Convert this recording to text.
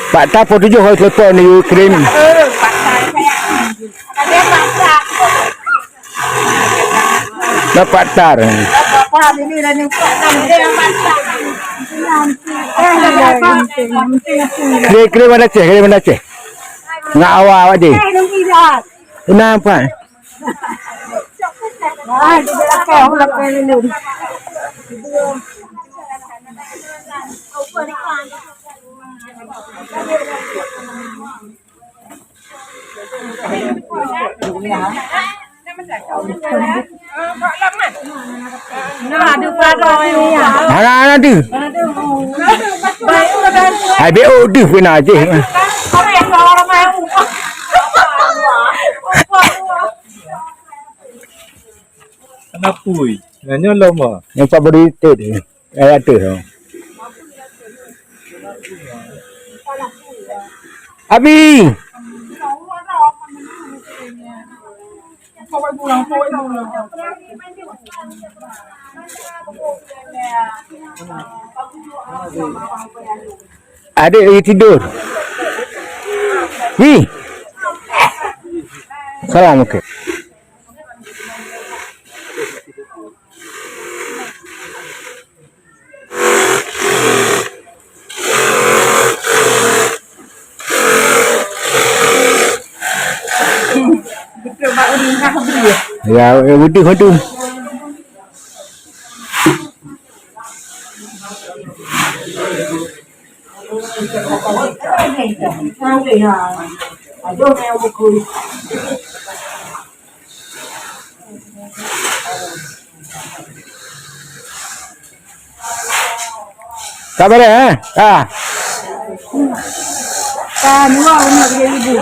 Pak tak foto je harus lepas ni krim. Pak saya ada masak. Dapat tar. Bapak ini dah ni Pak dia masak. Krim mana cek? Krim mana cek? Ngak awak je. Kenapa? Ah, di belakang lepas dulu. Nah, ada parai ni. Anak tu. Hai BO tu pun aje. Kenapa? Nanya lama. Yang tak beri tu. Ayat tu. Abi. Adik lagi tidur. Wi. Salam okey. Ya, betul. Kabar eh? Ah. Kan, wah, nak dia ibu.